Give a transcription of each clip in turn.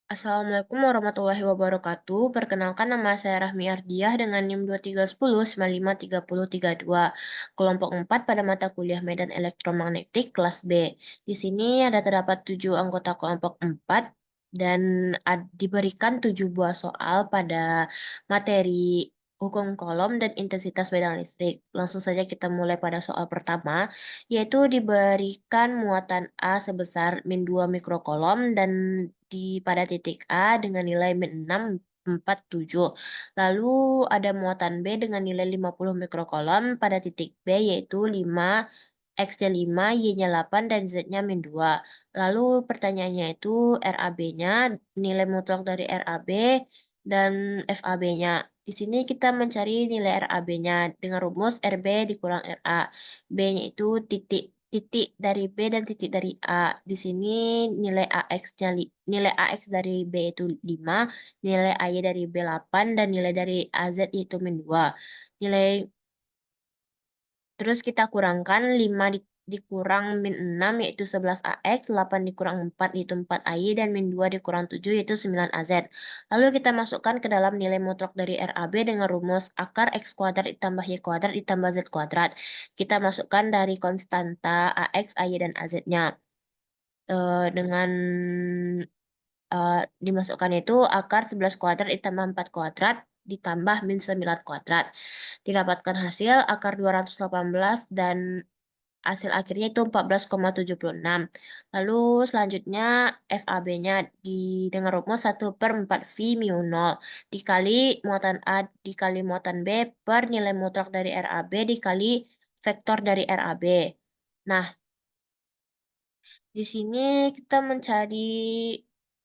Assalamualaikum warahmatullahi wabarakatuh. Perkenalkan nama saya Rahmi Ardiah dengan NIM 2310953032. Kelompok 4 pada mata kuliah Medan Elektromagnetik kelas B. Di sini ada terdapat 7 anggota kelompok 4 dan diberikan 7 buah soal pada materi hukum kolom dan intensitas medan listrik. Langsung saja kita mulai pada soal pertama, yaitu diberikan muatan A sebesar min 2 mikrokolom dan pada titik A dengan nilai min 647. Lalu ada muatan B dengan nilai 50 mikrokolom pada titik B yaitu 5 X-nya 5, Y-nya 8, dan Z-nya min 2. Lalu pertanyaannya itu RAB-nya, nilai mutlak dari RAB, dan FAB-nya. Di sini kita mencari nilai RAB-nya dengan rumus RB dikurang RA. B-nya itu titik titik dari B dan titik dari A. Di sini nilai AX-nya nilai AX dari B itu 5, nilai AY dari B 8, dan nilai dari AZ itu min 2. Nilai Terus kita kurangkan 5 dikurang min 6 yaitu 11 AX, 8 dikurang 4 yaitu 4 AY, dan min 2 dikurang 7 yaitu 9 AZ. Lalu kita masukkan ke dalam nilai mutlak dari RAB dengan rumus akar X kuadrat ditambah Y kuadrat ditambah Z kuadrat. Kita masukkan dari konstanta AX, AY, dan AZ-nya. Dengan dimasukkan itu akar 11 kuadrat ditambah 4 kuadrat ditambah min 9 kuadrat. Didapatkan hasil akar 218 dan hasil akhirnya itu 14,76. Lalu selanjutnya FAB-nya dengan rumus 1/4 V mu 0 dikali muatan A dikali muatan B per nilai mutlak dari RAB dikali vektor dari RAB. Nah, di sini kita mencari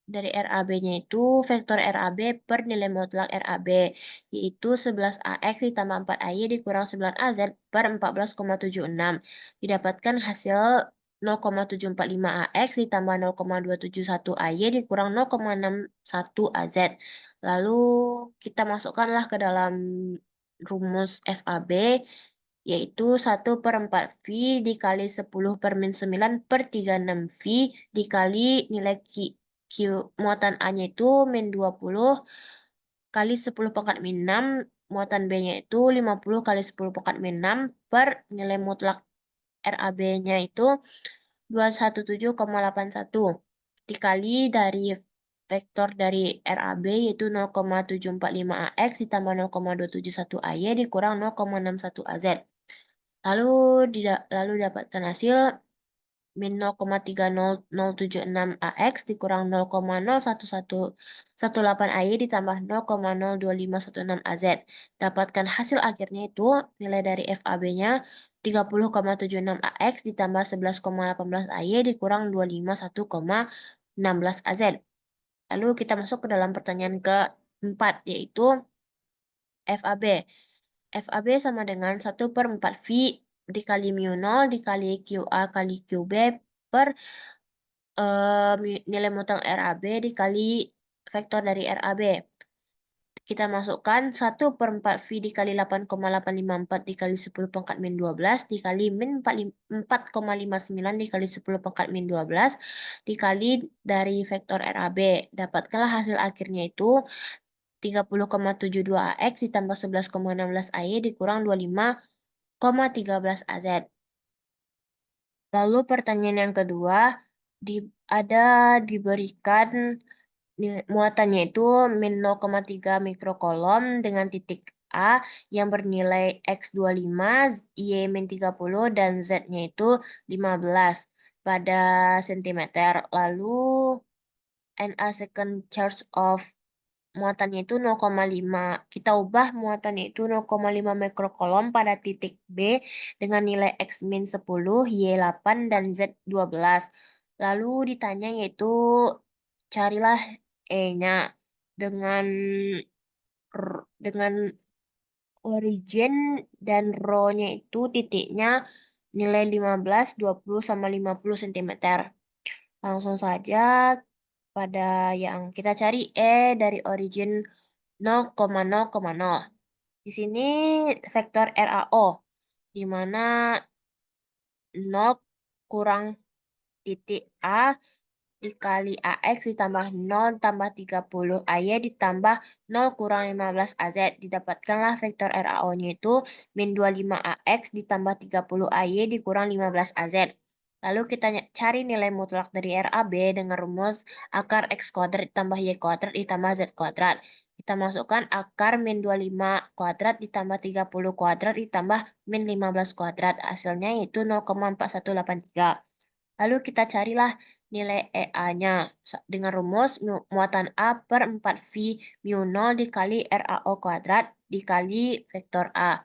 dari RAB-nya itu vektor RAB per nilai mutlak RAB, yaitu 11 AX ditambah 4 AY dikurang 9 AZ per 14,76. Didapatkan hasil 0,745 AX ditambah 0,271 AY dikurang 0,61 AZ. Lalu kita masukkanlah ke dalam rumus FAB, yaitu 1/4 V dikali 10 per min 9 per 36 V dikali nilai Q muatan A-nya itu min 20 kali 10 pangkat min 6, muatan B-nya itu 50 kali 10 pangkat min 6 per nilai mutlak RAB-nya itu 217,81 dikali dari vektor dari RAB yaitu 0,745 AX ditambah 0,271 AY dikurang 0,61 AZ. Lalu dapatkan hasil min 0,30076 AX dikurang 0,01118 AY ditambah 0,02516 AZ. Dapatkan hasil akhirnya itu nilai dari FAB-nya 30,76 AX ditambah 11,18 AY dikurang 251,16 AZ. Lalu kita masuk ke dalam pertanyaan keempat, yaitu FAB. FAB sama dengan 1/4 V dikali mu 0 dikali QA kali QB per nilai mutlak RAB dikali vektor dari RAB. Kita masukkan 1/4 V dikali 8,854 dikali 10 pangkat min 12 dikali min 4,59 dikali 10 pangkat min 12 dikali dari vektor RAB. Dapatkanlah hasil akhirnya itu 30,72 AX ditambah 11,16 AY dikurang 25,13 AZ. Lalu pertanyaan yang kedua, ada diberikan muatannya itu min 0,3 mikrokolom dengan titik A yang bernilai X25, Y min 30, dan Z-nya itu 15 pada sentimeter. Lalu NA second charge of muatannya itu 0,5. Kita ubah muatannya itu 0,5 mikrokolom pada titik B dengan nilai X min 10, Y 8, dan Z 12. Lalu ditanya yaitu carilah E-nya dengan dengan origin dan row-nya itu titiknya nilai 15, 20, sama 50 cm. Langsung saja pada yang kita cari E dari origin 0,0,0. Di sini vektor RAO, di mana 0 kurang titik A dikali AX ditambah 0 tambah 30 AY ditambah 0 kurang 15 AZ. Didapatkanlah vektor RAO-nya itu min 25 AX ditambah 30 AY dikurang 15 AZ. Lalu kita cari nilai mutlak dari RAB dengan rumus akar X kuadrat ditambah Y kuadrat ditambah Z kuadrat. Kita masukkan akar min 25 kuadrat ditambah 30 kuadrat ditambah min 15 kuadrat. Hasilnya yaitu 0,4183. Lalu kita carilah nilai EA-nya dengan rumus muatan A per 4V mu 0 dikali RAO kuadrat dikali vektor A.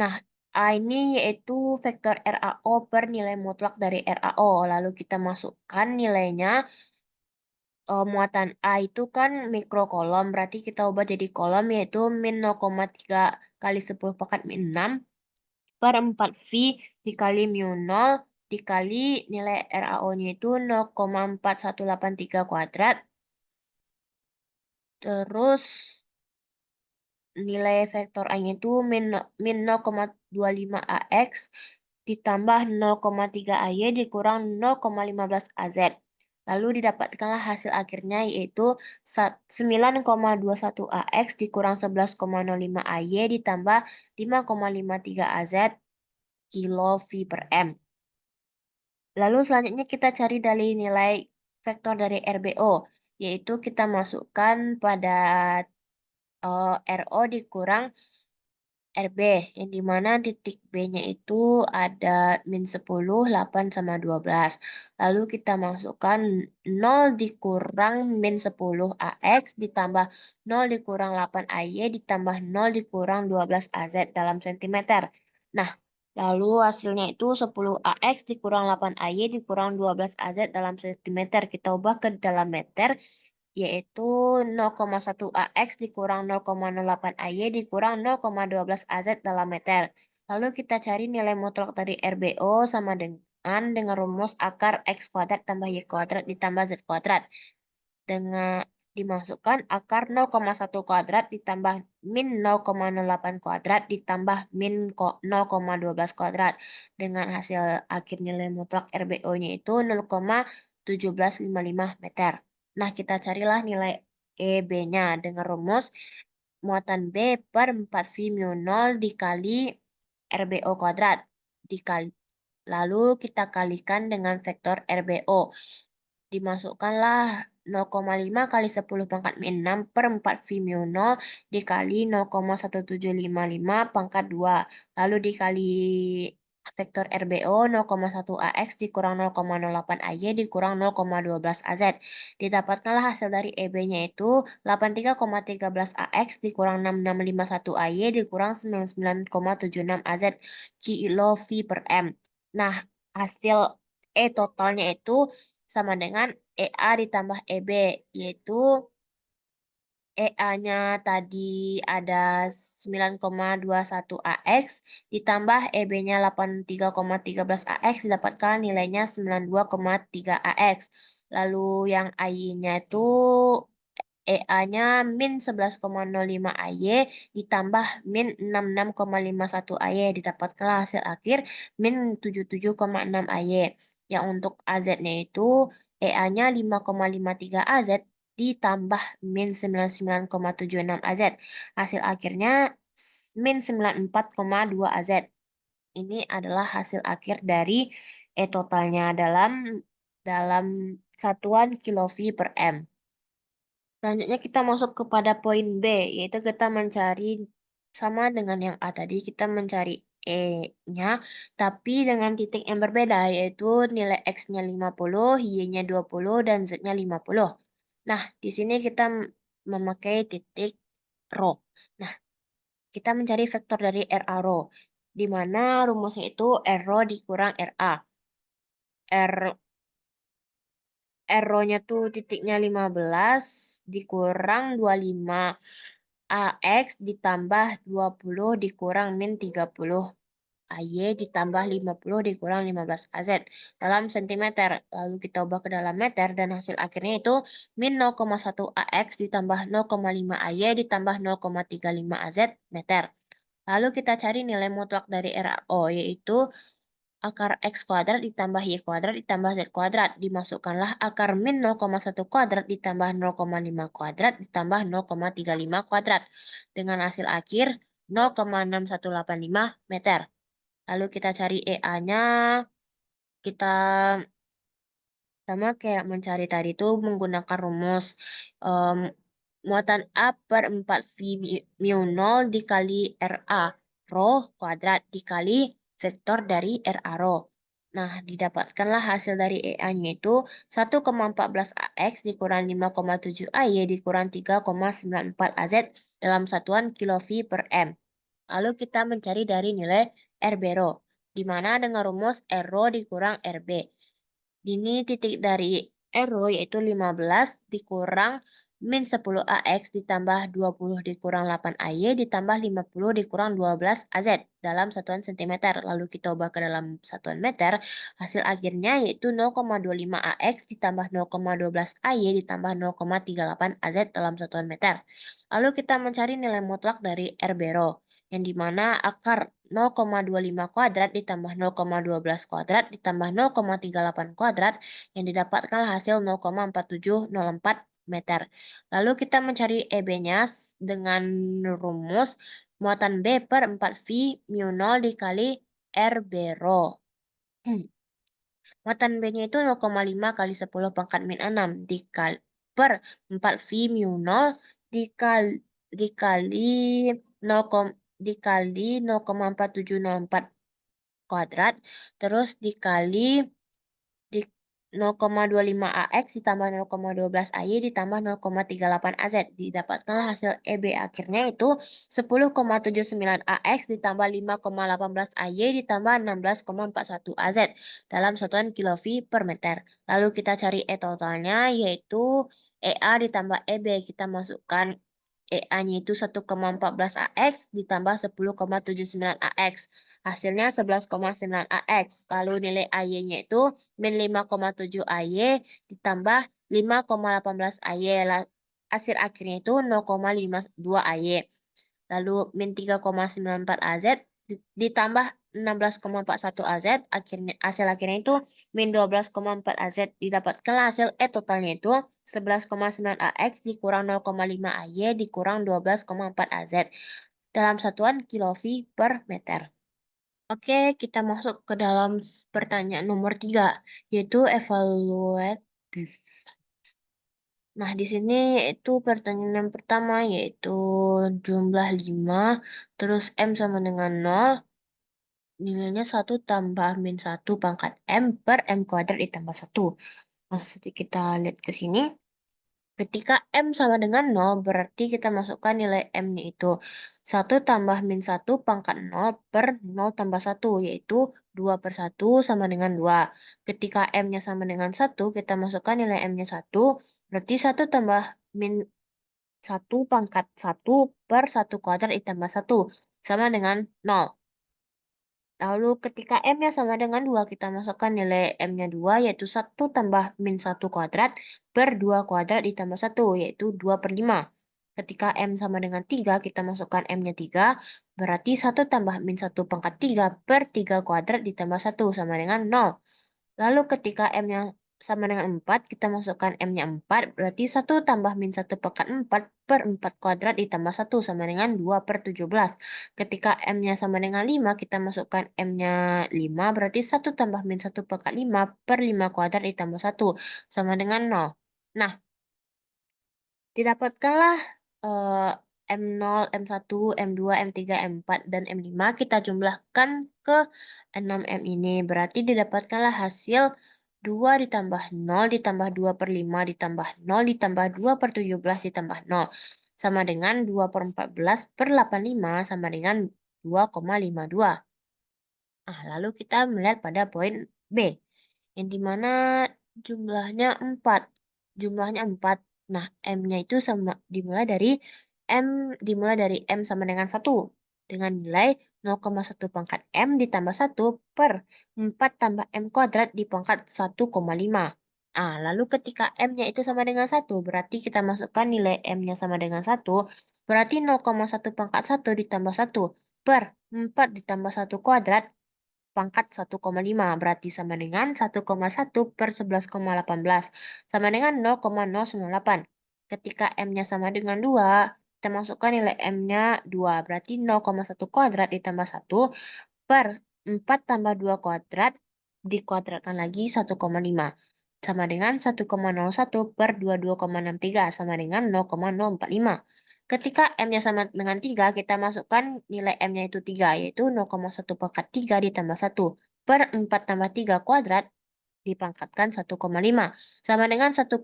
Nah, A ini yaitu vektor RAO per nilai mutlak dari RAO. Lalu kita masukkan nilainya. Muatan A itu kan mikrokolom, berarti kita ubah jadi kolom yaitu min 0,3 kali 10 pangkat min 6 per 4V dikali mu 0 dikali nilai RAO-nya itu 0,4183 kuadrat. Terus nilai vektor A-nya itu min 0,25 AX ditambah 0,3 AY dikurang 0,15 AZ. Lalu didapatkanlah hasil akhirnya yaitu 9,21 AX dikurang 11,05 AY ditambah 5,53 AZ kilo V per M. Lalu selanjutnya kita cari dari nilai vektor dari RBO, yaitu kita masukkan pada RO dikurang RB, yang dimana titik B-nya itu ada min 10, 8, sama 12. Lalu kita masukkan 0 dikurang min 10 AX ditambah 0 dikurang 8 AY ditambah 0 dikurang 12 AZ dalam sentimeter. Nah, lalu hasilnya itu 10 AX dikurang 8 AY dikurang 12 AZ dalam sentimeter. Kita ubah ke dalam meter, yaitu 0,1 AX dikurang 0,08 AY dikurang 0,12 AZ dalam meter. Lalu kita cari nilai mutlak dari RBO sama dengan rumus akar X kuadrat tambah Y kuadrat ditambah Z kuadrat. Dengan dimasukkan akar 0,1 kuadrat ditambah min 0,08 kuadrat ditambah min 0,12 kuadrat. Dengan hasil akhir nilai mutlak RBO-nya itu 0,1755 meter. Nah, kita carilah nilai EB-nya dengan rumus muatan B per 4V mu 0 dikali RBO kuadrat. Lalu kita kalikan dengan vektor RBO. Dimasukkanlah 0,5 kali 10 pangkat min 6 per 4V mu 0 dikali 0,1755 pangkat 2. Lalu dikali vektor RBO 0,1 AX dikurang 0,08 AY dikurang 0,12 AZ. Didapatkanlah hasil dari EB-nya itu 83,13 AX dikurang 6651 AY dikurang 99,76 AZ kilo V per M. Nah, hasil E totalnya itu sama dengan EA ditambah EB, yaitu EA-nya tadi ada 9,21 AX ditambah EB-nya 83,13 AX didapatkan nilainya 92,3 AX. Lalu yang AY-nya itu EA-nya min 11,05 AY ditambah min 66,51 AY didapatkan hasil akhir min 77,6 AY. Yang untuk AZ-nya itu EA-nya 5,53 AZ ditambah min 99,76 AZ. Hasil akhirnya min 94,2 AZ. Ini adalah hasil akhir dari E totalnya dalam satuan kilo V per M. Selanjutnya kita masuk kepada poin B, yaitu kita mencari sama dengan yang A tadi, kita mencari E-nya, tapi dengan titik yang berbeda, yaitu nilai X-nya 50, Y-nya 20, dan Z-nya 50. Nah, di sini kita memakai titik rho. Nah, kita mencari vektor dari RA rho, di mana rumusnya itu R rho dikurang RA. R-nya tuh titiknya 15 dikurang 25 AX ditambah 20 dikurang min 30 AY ditambah 50 dikurang 15 AZ dalam sentimeter. Lalu kita ubah ke dalam meter dan hasil akhirnya itu min 0,1 AX ditambah 0,5 AY ditambah 0,35 AZ meter. Lalu kita cari nilai mutlak dari RAO yaitu akar X kuadrat ditambah Y kuadrat ditambah Z kuadrat. Dimasukkanlah akar min 0,1 kuadrat ditambah 0,5 kuadrat ditambah 0,35 kuadrat. Dengan hasil akhir 0,6185 meter. Lalu kita cari EA-nya. Kita sama kayak mencari tadi itu menggunakan rumus em, muatan A per 4 V mu 0 dikali RA rho kuadrat dikali vektor dari RA rho. Nah, didapatkanlah hasil dari EA-nya itu 1,14 AX dikurang 5,7 AY dikurang 3,94 AZ dalam satuan kV per M. Lalu kita mencari dari nilai RB rho, di mana dengan rumus R rho dikurang RB. Ini titik dari RO yaitu 15 dikurang min 10 AX ditambah 20 dikurang 8 AY ditambah 50 dikurang 12 AZ dalam satuan cm. Lalu kita ubah ke dalam satuan meter. Hasil akhirnya yaitu 0,25 AX ditambah 0,12 AY ditambah 0,38 AZ dalam satuan meter. Lalu kita mencari nilai mutlak dari RB rho yang dimana akar 0,25 kuadrat ditambah 0,12 kuadrat ditambah 0,38 kuadrat yang didapatkan hasil 0,4704 meter. Lalu kita mencari EB-nya dengan rumus muatan B per 4 V mu 0 dikali RB rho. Muatan B-nya itu 0,5 kali 10 pangkat min 6 dikali per 4 V mu 0 dikali dikali 0, dikali 0,4704 kuadrat terus dikali di 0,25 AX ditambah 0,12 AY ditambah 0,38 AZ. Didapatkanlah hasil EB akhirnya itu 10,79 AX ditambah 5,18 AY ditambah 16,41 AZ dalam satuan kV per meter. Lalu kita cari E totalnya yaitu EA ditambah EB. Kita masukkan EA-nya itu 1,14 AX ditambah 10,79 AX. Hasilnya 11,9 AX. Lalu nilai AY-nya itu min 5,7 AY ditambah 5,18 AY. Hasil akhirnya itu 0,52 AY. Lalu min 3,94 AZ ditambah 16,41 AZ. Hasil akhirnya itu min 12,4 AZ. Didapatkanlah hasil E totalnya itu 11,9 AX dikurang 0,5 AY dikurang 12,4 AZ dalam satuan kV per meter. Oke, kita masuk ke dalam pertanyaan nomor 3, yaitu evaluate this. Nah, di sini yaitu pertanyaan yang pertama, yaitu jumlah 5, terus M sama dengan 0, nilainya 1 tambah min 1 pangkat M per M kuadrat ditambah 1. Maksudnya kita lihat ke sini. Ketika M sama dengan 0, berarti kita masukkan nilai M-nya itu 1 tambah min 1 pangkat 0 per 0 tambah 1, yaitu 2 per 1 sama dengan 2. Ketika M-nya sama dengan 1, kita masukkan nilai M-nya 1, berarti 1 tambah min 1 pangkat 1 per 1 kuadrat ditambah 1, sama dengan 0. Lalu ketika M-nya sama dengan 2, kita masukkan nilai M-nya 2, yaitu 1 tambah min 1 kuadrat per 2 kuadrat ditambah 1, yaitu 2 per 5. Ketika M sama dengan 3, kita masukkan M-nya 3, berarti 1 tambah min 1 pangkat 3 per 3 kuadrat ditambah 1, sama dengan 0. Lalu ketika M-nya sama dengan 4, kita masukkan M-nya 4, berarti 1 tambah min 1 pangkat 4 per 4 kuadrat ditambah 1 sama dengan 2 per 17. Ketika M-nya sama dengan 5, kita masukkan M-nya 5, berarti 1 tambah min 1 pangkat 5 per 5 kuadrat ditambah 1 sama dengan 0. Nah, didapatkanlah eh, M0, M1, M2, M3, M4, dan M5. Kita jumlahkan ke 6M ini. Berarti didapatkanlah hasil 2 ditambah 0 ditambah 2 per 5 ditambah 0 ditambah 2 per 17 ditambah 0. Sama dengan 2 per 14 per 85 sama dengan 2,52. Nah, lalu kita melihat pada poin B, yang dimana jumlahnya 4. Jumlahnya 4. Nah, M-nya itu sama dimulai dari M sama dengan 1 dengan nilai 0,1 pangkat M ditambah 1 per 4 tambah M kuadrat di pangkat 1,5. Ah, lalu ketika M-nya itu sama dengan 1, berarti kita masukkan nilai M-nya sama dengan 1, berarti 0,1 pangkat 1 ditambah 1 per 4 ditambah 1 kuadrat pangkat 1,5 berarti sama dengan 1,1 per 11,18 sama dengan 0,098. Ketika M-nya sama dengan 2, kita masukkan nilai M-nya 2, berarti 0,1 kuadrat ditambah 1 per 4 tambah 2 kuadrat dikuadratkan lagi 1,5 sama dengan 1,01 per 22,63 sama dengan 0,045. Ketika M-nya sama dengan 3, kita masukkan nilai M-nya itu 3, yaitu 0,1 pangkat 3 ditambah 1 per 4 tambah 3 kuadrat dipangkatkan 1,5 sama dengan 1,001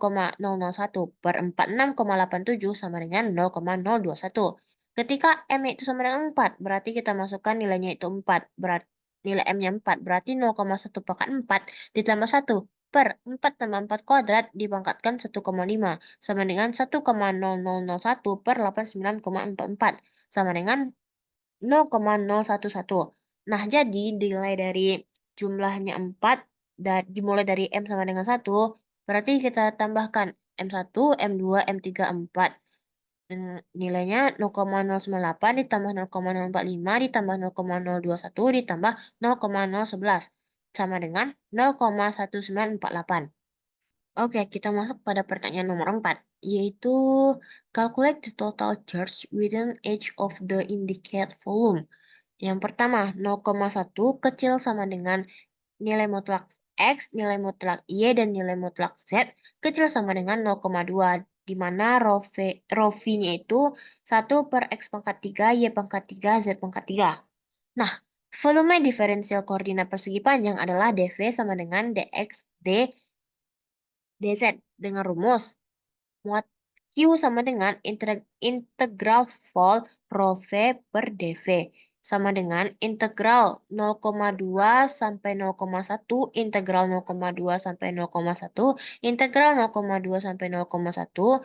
per 46,87 sama dengan 0,021. Ketika M-nya itu sama dengan 4, berarti kita masukkan nilainya itu 4. Berarti nilai M-nya 4, berarti 0,1 pangkat 4 ditambah 1 per 4 tambah 4 kuadrat dipangkatkan 1,5 sama dengan 1,0001 per 89,44 sama dengan 0,011. Nah, jadi nilai dari jumlahnya 4 dan dimulai dari M sama dengan 1, berarti kita tambahkan M1, M2, M3, M4. Dan nilainya 0,098 ditambah 0,045 ditambah 0,021 ditambah 0,011 sama dengan 0,1948. Oke, kita masuk pada pertanyaan nomor 4, yaitu calculate the total charge within each of the indicate volume. Yang pertama, 0,1 kecil sama dengan nilai mutlak X, nilai mutlak Y, dan nilai mutlak Z kecil sama dengan 0,2, di mana rho V-nya itu 1 per X pangkat 3, Y pangkat 3, Z pangkat 3. Nah, volume diferensial koordinat persegi panjang adalah dV sama dengan dx dz dengan rumus muat Q sama dengan integral vol rho V per dV sama dengan integral 0,2 sampai 0,1 integral 0,2 sampai 0,1 integral 0,2 sampai 0,1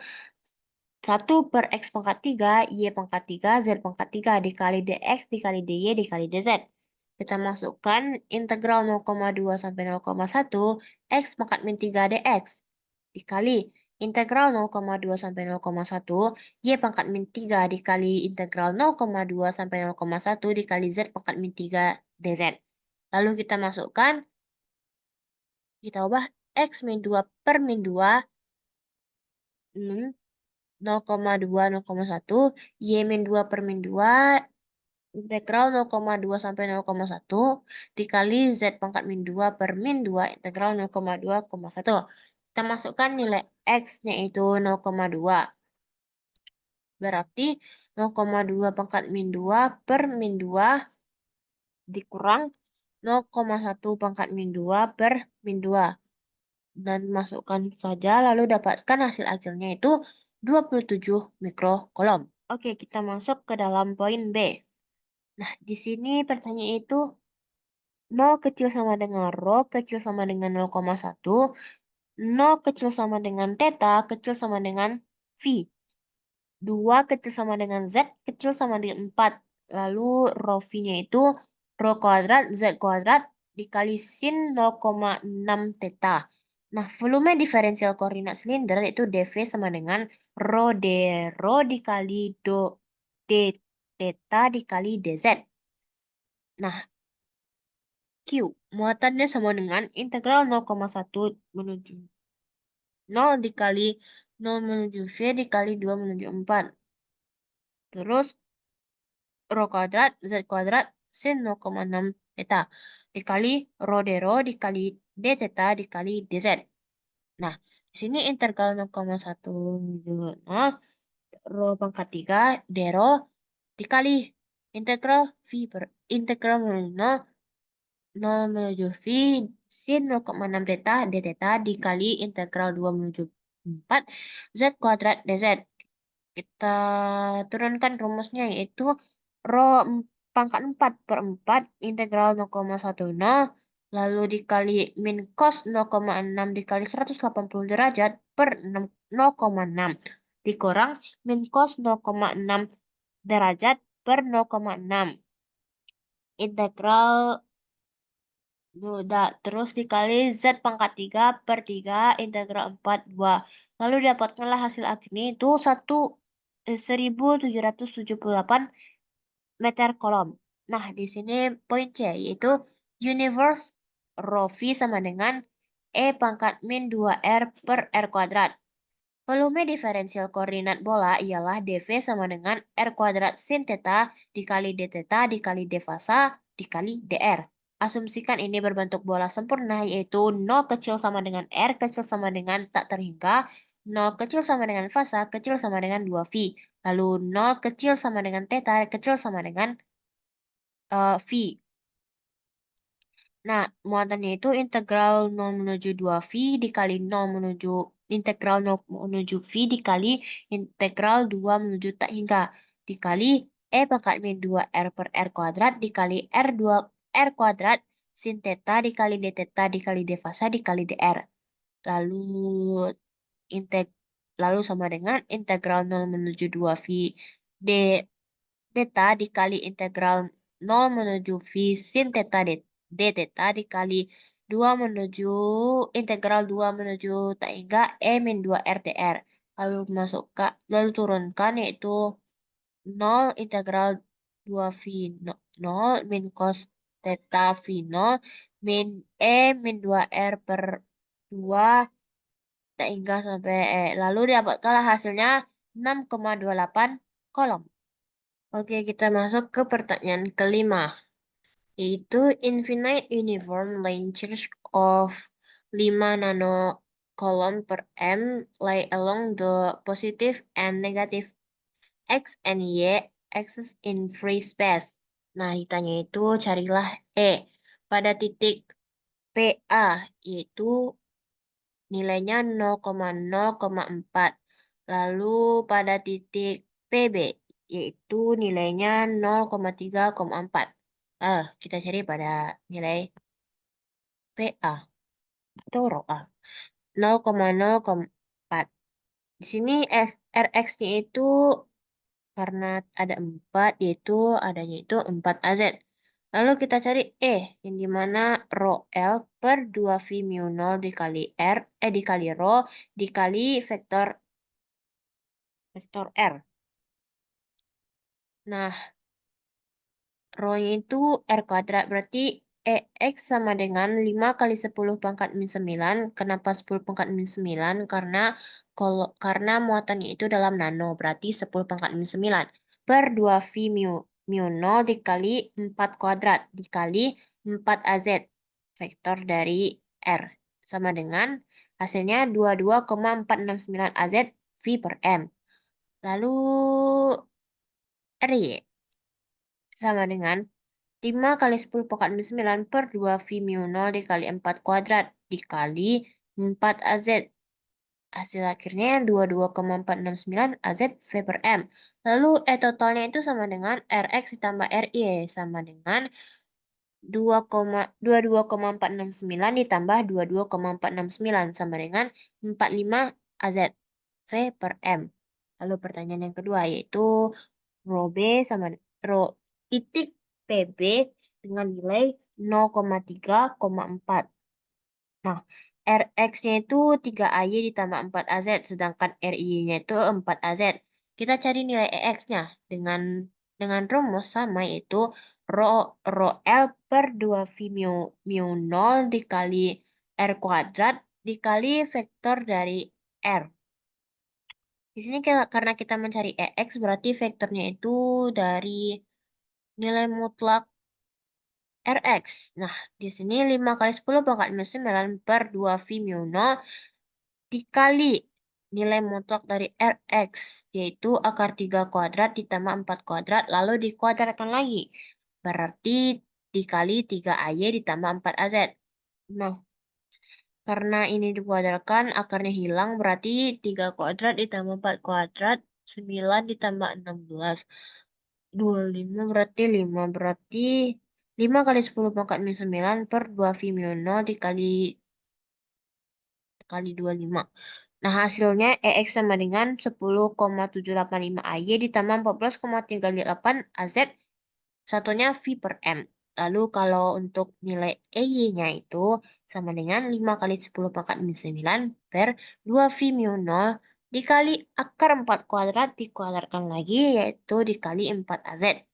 1 per X pangkat 3, Y pangkat 3, Z pangkat 3 dikali dx dikali dy dikali dz. Kita masukkan integral 0,2 sampai 0,1 X pangkat min 3 dx dikali integral 0,2 sampai 0,1 Y pangkat min 3 dikali integral 0,2 sampai 0,1 dikali Z pangkat min 3 dz. Lalu kita masukkan, kita ubah X min 2 per min 2 0,2 0,1 Y min 2 per min 2 integral 0,2 sampai 0,1 dikali Z pangkat min 2 per min 2 integral 0,2,1. Kita masukkan nilai X-nya itu 0,2. Berarti 0,2 pangkat min 2 per min 2 dikurang 0,1 pangkat min 2 per min 2. Dan masukkan saja, lalu dapatkan hasil akhirnya itu 27 mikrocoulomb. Oke, kita masuk ke dalam poin B. Nah, di sini pertanyaan itu 0 kecil sama dengan rho kecil sama dengan 0,1, 0 kecil sama dengan theta kecil sama dengan V. 2 kecil sama dengan Z kecil sama dengan 4. Lalu rho V-nya itu rho kuadrat Z kuadrat dikali sin 0,6 theta. Nah, volume diferensial koordinat silinder itu dV sama dengan rho d rho dikali d theta dikali dz. Nah, Q muatannya sama dengan integral 0,1 menuju 0 dikali 0 menuju V dikali 2 menuju 4. Terus rho kuadrat Z kuadrat sin 0,6 theta dikali rho d rho dikali d theta dikali dz. Nah, di sini integral 0,1 menuju 0 rho pangkat 3 d rho dikali integral V per integral menuju 0 menuju V sin 0,6 theta d theta dikali integral 2 menuju 4 Z kuadrat dz. Kita turunkan rumusnya yaitu rho pangkat 4 per 4 integral 0,10 lalu dikali min cos 0,6 dikali 180 derajat per 0,6 dikurang min cos 0,6 derajat per 0,6 integral udah terus dikali Z pangkat 3 per 3 integral 4 2. Lalu dapatkanlah hasil akhirnya itu 1778 meter kolom. Nah, di sini poin C yaitu Universe rho V sama dengan E pangkat min 2R per R kuadrat. Volume diferensial koordinat bola ialah dV sama dengan R kuadrat sin theta dikali d theta dikali d fasa dikali dr. Asumsikan ini berbentuk bola sempurna yaitu 0 kecil sama dengan R kecil sama dengan tak terhingga, 0 kecil sama dengan fasa kecil sama dengan 2V. Lalu 0 kecil sama dengan theta kecil sama dengan V. Nah, muatannya itu integral 0 menuju 2V dikali 0 menuju integral 0 menuju V dikali integral 2 menuju tak hingga dikali E pangkat min 2R per R kuadrat dikali R2 R kuadrat sin theta dikali d theta dikali d fasa dikali dr. Lalu integ lalu sama dengan integral 0 menuju 2V d theta dikali integral 0 menuju V sin theta d theta dikali 2 menuju integral 2 menuju tak hingga E min 2 R dr. Lalu turunkan yaitu 0 integral 2V 0 min cos theta V 0 min E min 2R per 2 tak hingga sampai E. Lalu dapatkanlah hasilnya 6,28 kolom. Oke, kita masuk ke pertanyaan kelima, yaitu infinite uniform line charge of 5 nanocoulomb per m lie along the positive and negative x and y axis in free space. Nah, ditanya itu carilah E pada titik PA, yaitu nilainya 0,0,4. Lalu pada titik PB, yaitu nilainya 0,3,4. Kita cari pada nilai PA atau rho A. 0,0,4. Di sini Rx-nya itu karena ada 4, yaitu adanya itu 4 AZ. Lalu kita cari E, yang dimana rho L per 2V mu 0 dikali R, dikali rho, dikali vektor R. Nah, rho-nya itu R kuadrat, berarti EX sama dengan 5 kali 10 pangkat min 9. Kenapa 10 pangkat min 9? Karena muatannya itu dalam nano, berarti 10 pangkat min 9. Per 2V mu 0 dikali 4 kuadrat, dikali 4 AZ, vektor dari R. Sama dengan hasilnya 22,469 AZ V per M. Lalu RY sama dengan 5 kali 10 pangkat min 9 per 2 V mu 0 dikali 4 kuadrat dikali 4 AZ. Hasil akhirnya 22,469 AZ V per M. Lalu E totalnya itu sama dengan Rx ditambah Ry sama dengan 22,469 ditambah 22,469 sama dengan 45 AZ V per M. Lalu pertanyaan yang kedua yaitu rho B sama rho titik PB dengan nilai 0,3,4. Nah, Rx-nya itu 3AY ditambah 4AZ, sedangkan RY-nya itu 4AZ. Kita cari nilai EX-nya dengan rumus sama yaitu rho L per 2V mu 0 dikali R kuadrat dikali vektor dari R. Di sini karena kita mencari EX berarti vektornya itu dari nilai mutlak Rx. Nah, di sini 5 kali 10 pangkat minus 9 per 2V mu 0 dikali nilai mutlak dari Rx, yaitu akar 3 kuadrat ditambah 4 kuadrat, lalu dikuadratkan lagi. Berarti dikali 3AY ditambah 4AZ. Nah, karena ini dikuadratkan, akarnya hilang, berarti 3 kuadrat ditambah 4 kuadrat, 9 ditambah 16. 25 berarti 5. Berarti 5 kali 10 pangkat min 9 per 2 V mu 0 dikali 25. Nah, hasilnya EX sama dengan 10,785 AY ditambah 14,38 AZ, satunya V per M. Lalu kalau untuk nilai EY-nya itu sama dengan 5 kali 10 pangkat min 9 per 2 V mu 0 dikali akar 4 kuadrat dikuadratkan lagi yaitu dikali 4 AZ.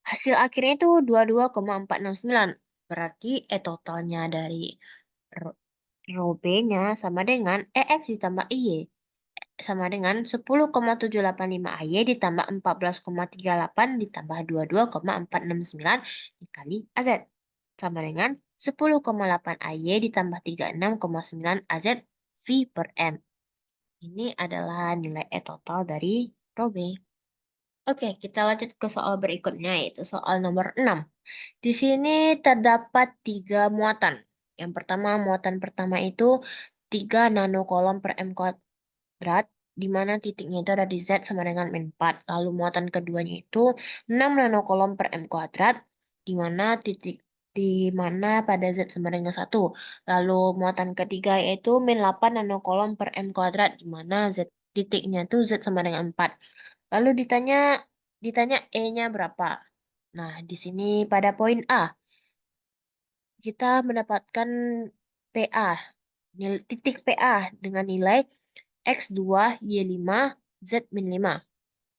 Hasil akhirnya itu 22,469. Berarti totalnya dari ro- row B-nya sama dengan EX ditambah IY sama dengan 10,785 AY ditambah 14,38 ditambah 22,469 dikali AZ sama dengan 10,8 AY ditambah 36,9 AZ V per M. Ini adalah nilai total dari row B. Oke, kita lanjut ke soal berikutnya, yaitu soal nomor 6. Di sini terdapat 3 muatan. Yang pertama, muatan pertama itu 3 nanokolom per M kuadrat, di mana titiknya itu ada di Z sama dengan min 4. Lalu muatan keduanya itu 6 nanokolom per M kuadrat, di mana pada Z sama dengan 1. Lalu muatan ketiga yaitu min 8 nanokolom per M kuadrat, di mana Z titiknya itu Z sama dengan 4. Lalu ditanya E-nya berapa. Nah, di sini pada poin A, kita mendapatkan PA, titik PA dengan nilai X2, Y5, Z-5.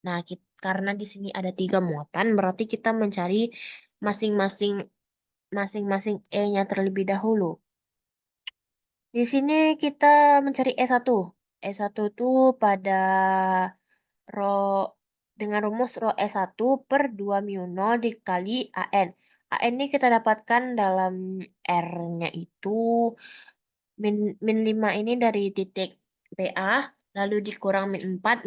Nah, karena di sini ada 3 muatan, berarti kita mencari masing-masing masing-masing E-nya terlebih dahulu. Di sini kita mencari E1. E1 itu pada Rho dengan rumus rho S1 per 2 mu 0 dikali AN. AN ini kita dapatkan dalam R-nya itu min 5 ini dari titik PA, lalu dikurang min 4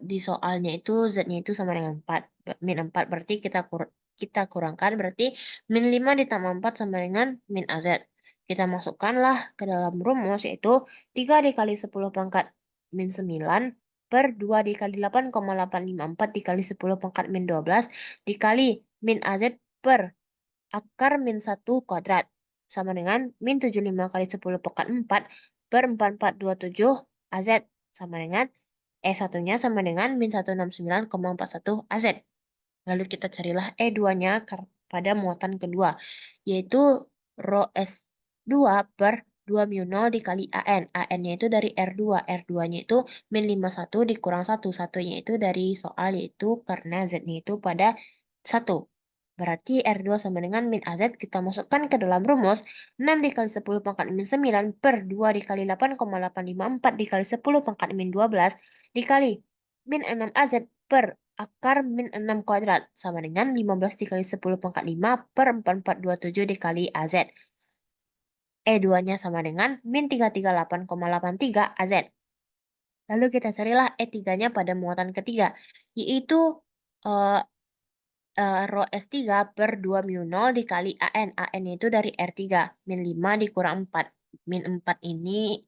di soalnya itu Z-nya itu sama dengan 4. Min 4 berarti kita kurangkan, berarti min 5 ditambah 4 sama dengan min AZ. Kita masukkanlah ke dalam rumus, yaitu 3 dikali 10 pangkat min 9 per 2 dikali 8,854 dikali 10 pangkat min 12 dikali min AZ per akar min 1 kuadrat sama dengan min 75 kali 10 pangkat 4 per 4427 AZ sama dengan E1-nya sama dengan min 169,41 AZ. Lalu kita carilah E2-nya pada muatan kedua, yaitu rho S2 per 2 mu 0 dikali AN. AN-nya itu dari R2. R2-nya itu min 51 dikurang 1. Satunya itu dari soal, yaitu karena Z-nya itu pada 1. Berarti R2 sama dengan min AZ. Kita masukkan ke dalam rumus 6 dikali 10 pangkat min 9 per 2 dikali 8,854 dikali 10 pangkat min 12 dikali min 6 AZ per akar min 6 kuadrat sama dengan 15 dikali 10 pangkat 5 per 4427 dikali AZ. E2-nya sama dengan min 338,83 AZ. Lalu kita carilah E3-nya pada muatan ketiga, yaitu eh, rho S3 per 2 mu 0 dikali AN. AN itu dari R3. Min 5 dikurang 4. Min 4 ini,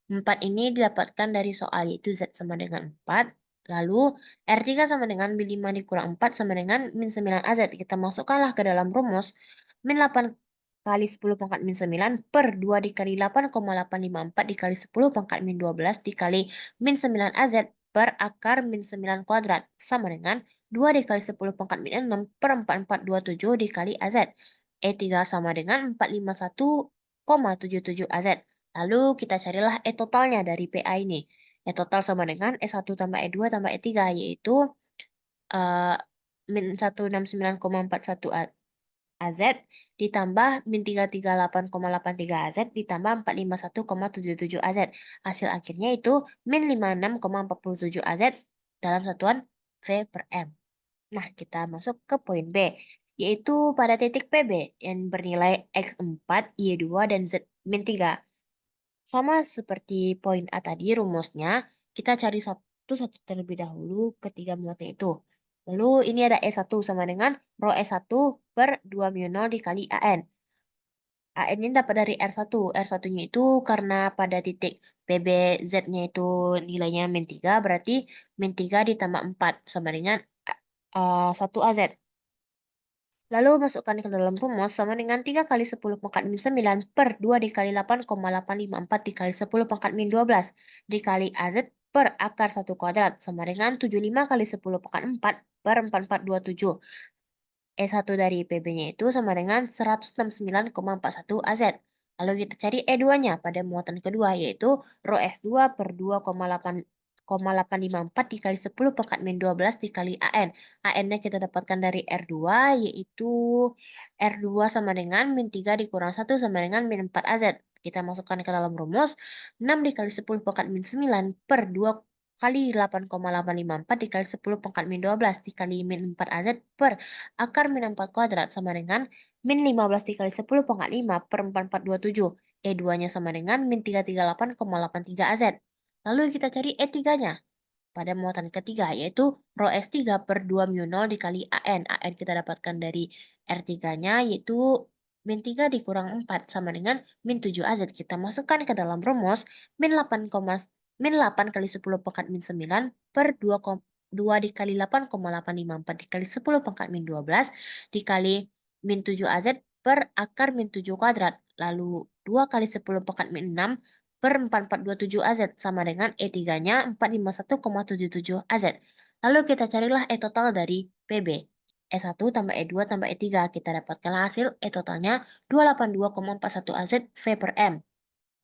4 ini didapatkan dari soal, yaitu Z sama dengan 4. Lalu R3 sama dengan min 5 dikurang 4 sama dengan min 9 AZ. Kita masukkanlah ke dalam rumus. Min 8 kali 10 pangkat min 9 per 2 dikali 8,854 dikali 10 pangkat min 12 dikali min 9 AZ per akar min 9 kuadrat sama dengan 2 dikali 10 pangkat min 6 per 4427 dikali AZ. E3 sama dengan 451,77 AZ. Lalu kita carilah E totalnya dari PA ini. E total sama dengan E1 tambah E2 tambah E3, yaitu eh, min 169,41 AZ ditambah min 338,83 AZ ditambah 451,77 AZ. Hasil akhirnya itu min 56,47 AZ dalam satuan V per M. Nah, kita masuk ke poin B, yaitu pada titik PB yang bernilai X4, Y2, dan Z min 3. Sama seperti poin A tadi, rumusnya kita cari satu-satu terlebih dahulu ketiga muatan itu. Lalu ini ada E1 sama dengan rho S1 per 2 mu 0 dikali AN. AN ini dapat dari R1. R1-nya itu karena pada titik PB Z-nya itu nilainya min 3, berarti min 3 ditambah 4 sama dengan 1 AZ. Lalu masukkan ke dalam rumus sama dengan 3 kali 10 pangkat min 9 per 2 dikali 8,854 dikali 10 pangkat min 12 dikali AZ per akar 1 kuadrat sama dengan 75 kali 10 pangkat 4 per 4427. E1 dari PB-nya itu sama dengan 169,41 AZ. Lalu kita cari E2-nya pada muatan kedua, yaitu rho S2 per 2,8 854 dikali 10 pangkat min 12 dikali AN. AN-nya kita dapatkan dari R2, yaitu R2 sama dengan min 3 dikurang 1 sama dengan min 4 AZ. Kita masukkan ke dalam rumus, 6 dikali 10 pangkat min 9 per 2 kali 8,854 dikali 10 pangkat min 12 dikali min 4 AZ per akar min 4 kuadrat sama dengan min 15 dikali 10 pangkat 5 per 4427. E2-nya sama dengan min 338,83 AZ. Lalu kita cari E3-nya pada muatan ketiga, yaitu rho S3 per 2 mu 0 dikali AN. AN kita dapatkan dari R3-nya, yaitu min 3 dikurang 4 sama dengan min 7 AZ. Kita masukkan ke dalam rumus, min 8 kali 10 pangkat min 9 per 2 dikali 8,854 dikali 10 pangkat min 12 dikali min 7 AZ per akar min 7 kuadrat. Lalu 2 kali 10 pangkat min 6 per 4427 AZ sama dengan E3-nya 451,77 AZ. Lalu kita carilah E total dari PB. E1 tambah E2 tambah E3. Kita dapatkan hasil E totalnya 282,41 AZ V per M.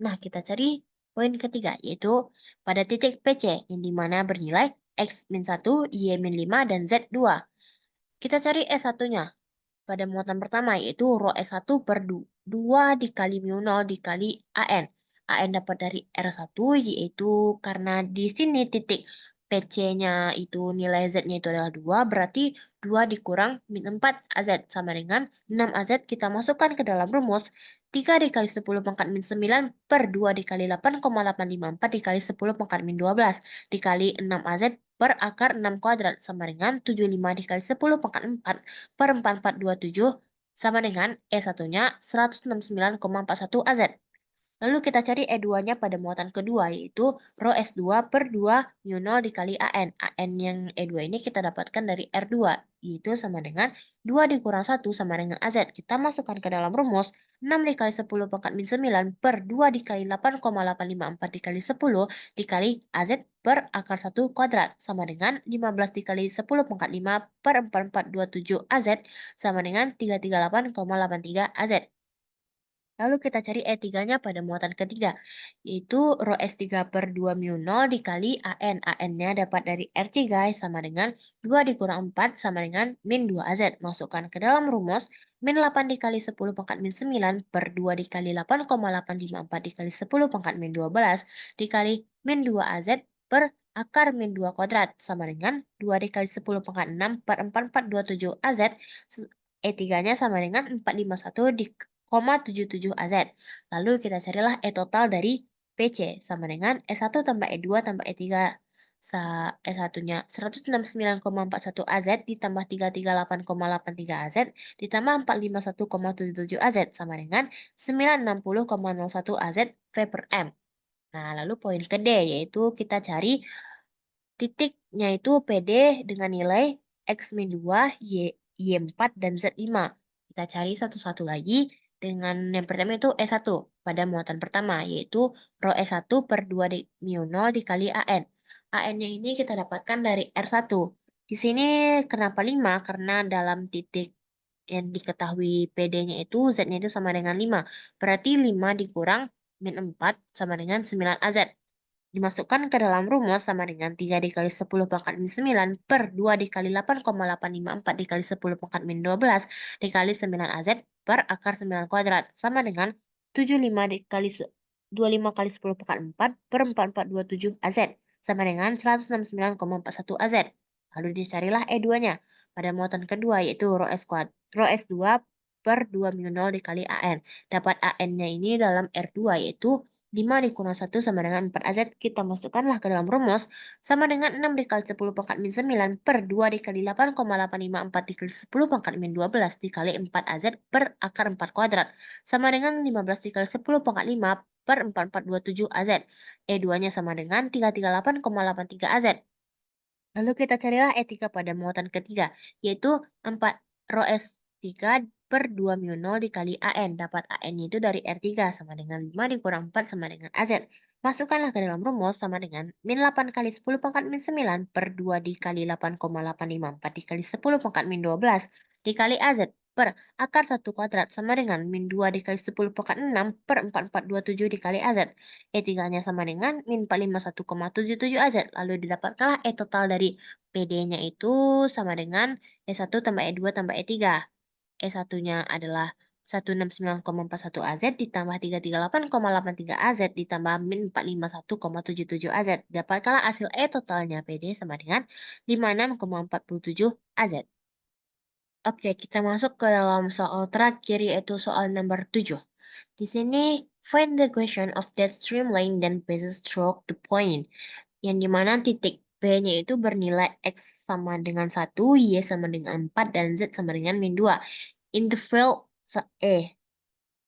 Nah, kita cari poin ketiga, yaitu pada titik PC, yang dimana bernilai X-1, Y-5, dan Z2. Kita cari E1-nya pada muatan pertama, yaitu rho S1 per 2 dikali mu 0 dikali AN. AN dapat dari R1, yaitu karena di sini titik PC-nya itu nilai Z-nya itu adalah 2, berarti 2 dikurang min 4 AZ sama dengan 6 AZ. Kita masukkan ke dalam rumus, 3 dikali 10 pangkat min 9 per 2 dikali 8,854 dikali 10 pangkat min 12 dikali 6 AZ per akar 6 kuadrat sama dengan 75 dikali 10 pangkat 4 per 4427 sama dengan E1-nya 169,41 AZ. Lalu kita cari E2-nya pada muatan kedua, yaitu rho S2 per 2 mu 0 dikali AN. AN yang E2 ini kita dapatkan dari R2, yaitu sama dengan 2 dikurang 1 sama dengan AZ. Kita masukkan ke dalam rumus, 6 dikali 10 pangkat min 9 per 2 dikali 8,854 dikali 10 dikali AZ per akar 1 kuadrat sama dengan 15 dikali 10 pangkat 5 per 4427 AZ sama dengan 338,83 AZ. Lalu kita cari E3-nya pada muatan ketiga, yaitu rho S3 per 2 mu 0 dikali AN. AN-nya dapat dari R3 sama dengan 2 dikurang 4 sama dengan min 2 AZ. Masukkan ke dalam rumus, min 8 dikali 10 pangkat min 9 per 2 dikali 8,854 dikali 10 pangkat min 12 dikali min 2 AZ per akar min 2 kuadrat sama dengan 2 dikali 10 pangkat 6 per 4427 AZ. E3-nya sama dengan 451 77 AZ. Lalu kita carilah E total dari PC sama dengan E1 tambah E2 tambah E3. E1-nya 169,41 AZ ditambah 338,83 AZ ditambah 451,77 AZ sama dengan 960,01 AZ V per M. Nah, lalu poin ke D, yaitu kita cari titiknya itu PD dengan nilai X-2, Y4, dan Z5. Kita cari satu-satu lagi dengan yang pertama itu E1 pada muatan pertama, yaitu rho E1 per 2 mu 0 dikali AN. AN-nya ini kita dapatkan dari R1. Di sini kenapa 5? Karena dalam titik yang diketahui PD-nya itu Z-nya itu sama dengan 5. Berarti 5 dikurang min 4 sama dengan 9 AZ. Dimasukkan ke dalam rumus sama dengan 3 dikali 10 pangkat min 9 per 2 dikali 8,854 dikali 10 pangkat min 12 dikali 9 AZ per akar 9 kuadrat sama dengan 25 kali 10 pangkat 4 per 4427 AZ sama dengan 169,41 AZ. Lalu dicarilah E2-nya pada muatan kedua, yaitu rho S2 per 2 mu 0 dikali AN. Dapat AN-nya ini dalam R2, yaitu 5 dikurang 1 sama dengan 4 AZ. Kita masukkanlah ke dalam rumus, sama dengan 6 dikali 10 pangkat min 9 per 2 dikali 8,854 dikali 10 pangkat min 12 dikali 4 AZ per akar 4 kuadrat sama dengan 15 dikali 10 pangkat 5 per 4427 AZ. E2-nya sama dengan 338,83 AZ. Lalu kita carilah E3 pada muatan ketiga, yaitu 4 rho S3 per 2 mu 0 dikali AN. Dapat AN itu dari R3 sama dengan 5 dikurang 4 sama dengan AZ. Masukkanlah ke dalam rumus sama dengan min 8 kali 10 pangkat min 9 per 2 dikali 8,854 dikali 10 pangkat min 12 dikali AZ per akar 1 kuadrat sama dengan min 2 dikali 10 pangkat 6 per 4427 dikali AZ. E3-nya sama dengan min 451,77 AZ. Lalu didapatkanlah E total dari PD-nya itu sama dengan E1 tambah E2 tambah E3. E1-nya adalah 169,41 AZ ditambah 338,83 AZ ditambah min 451,77 AZ. Dapatkanlah hasil E totalnya PD sama dengan 56,47 AZ. Oke, kita masuk ke dalam soal terakhir yaitu soal nomor 7. Di sini, find the equation of that streamline then basis stroke the point. Yang dimana titik B-nya itu bernilai X sama dengan 1, Y sama dengan 4, dan Z sama dengan min 2. Interval E.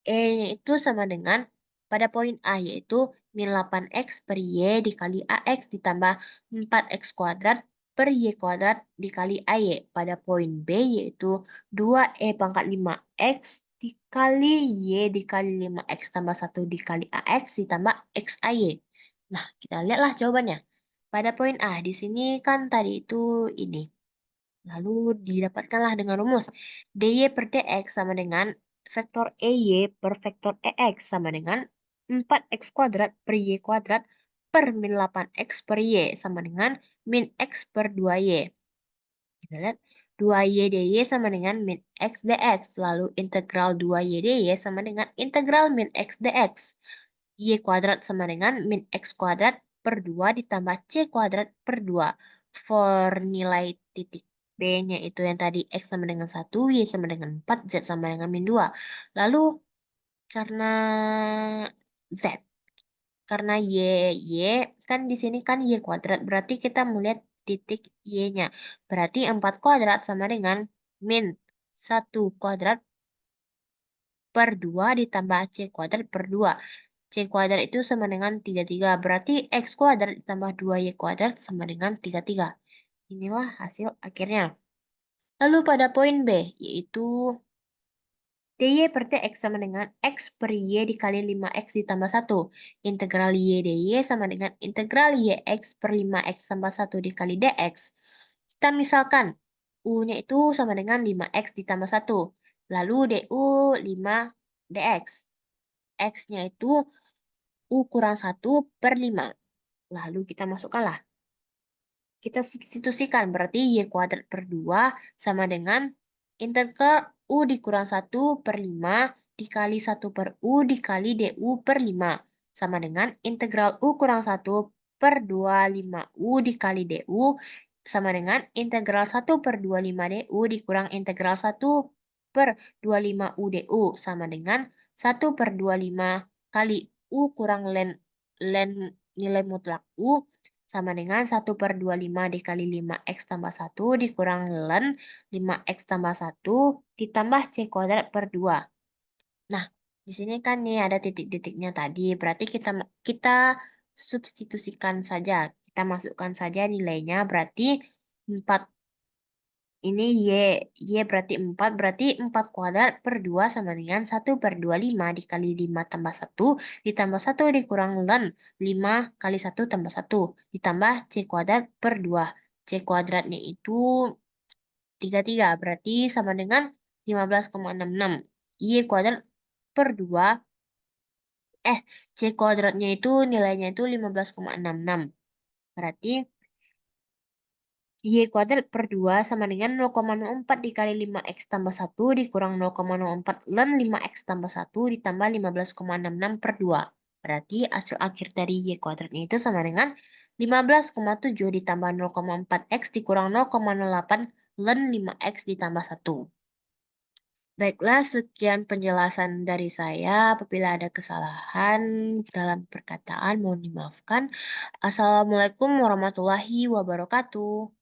E-nya itu sama dengan pada poin A yaitu min 8X per Y dikali AX ditambah 4X kuadrat per Y kuadrat dikali AY. Pada poin B yaitu 2E pangkat 5X dikali Y dikali 5X tambah 1 dikali AX ditambah XAY. Nah, kita lihatlah jawabannya. Pada poin A, di sini kan tadi itu ini. Lalu didapatkanlah dengan rumus. DY per DX sama dengan vektor EY per vektor EX sama dengan 4X kuadrat per Y kuadrat per min 8X per Y sama dengan min X per 2Y. Kita lihat 2Y DY sama dengan min X dx. Lalu integral 2Y DY sama dengan integral min X dx. Y kuadrat sama dengan min X kuadrat per 2 ditambah C kuadrat per 2. For nilai titik B-nya itu yang tadi X sama dengan 1, Y sama dengan 4, Z sama dengan min 2. Lalu karena Z, karena Y kan di sini kan Y kuadrat. Berarti kita melihat titik Y-nya. Berarti 4 kuadrat sama dengan min 1 kuadrat per 2 ditambah C kuadrat per 2. C kuadrat itu sama dengan 33. Berarti X kuadrat ditambah 2Y kuadrat sama dengan 33. Inilah hasil akhirnya. Lalu pada poin B, yaitu DY per TX sama dengan X per Y dikali 5X ditambah 1. Integral Y DY sama dengan integral YX per 5X tambah 1 dikali DX. Kita misalkan, U-nya itu sama dengan 5X ditambah 1. Lalu DU 5 DX. X-nya itu U kurang 1 per 5. Lalu kita masukkanlah. Kita substitusikan, berarti Y kuadrat per 2 sama dengan integral U dikurang 1 per 5 dikali 1 per U dikali DU per 5. Sama dengan integral U kurang 1 per 25 U dikali DU sama dengan integral 1 per 25 DU dikurang integral 1 per 25 U DU sama dengan 1 per 25 kali U kurang len nilai mutlak U sama dengan 1 per 25 dikali 5X tambah 1 dikurang ln 5X tambah 1 ditambah C kuadrat per 2. Nah, di sini kan nih ada titik-titiknya tadi. Berarti kita substitusikan saja. Kita masukkan saja nilainya. Berarti 4 ini Y berarti 4. Berarti 4 kuadrat per 2 sama dengan 1 per 25 dikali 5 tambah 1 ditambah 1 dikurang ln 5 kali 1 tambah 1 ditambah C kuadrat per 2. C kuadratnya itu 33. Berarti sama dengan 15,66. Y kuadrat per 2. C kuadratnya itu nilainya itu 15,66. Berarti Y kuadrat per 2 sama dengan 0,04 dikali 5X tambah 1 dikurang 0,04 ln 5X tambah 1 ditambah 15,66 per 2. Berarti hasil akhir dari Y kuadratnya itu sama dengan 15,7 ditambah 0,4X dikurang 0,08 ln 5X ditambah 1. Baiklah, sekian penjelasan dari saya. Apabila ada kesalahan dalam perkataan, mohon dimaafkan. Assalamualaikum warahmatullahi wabarakatuh.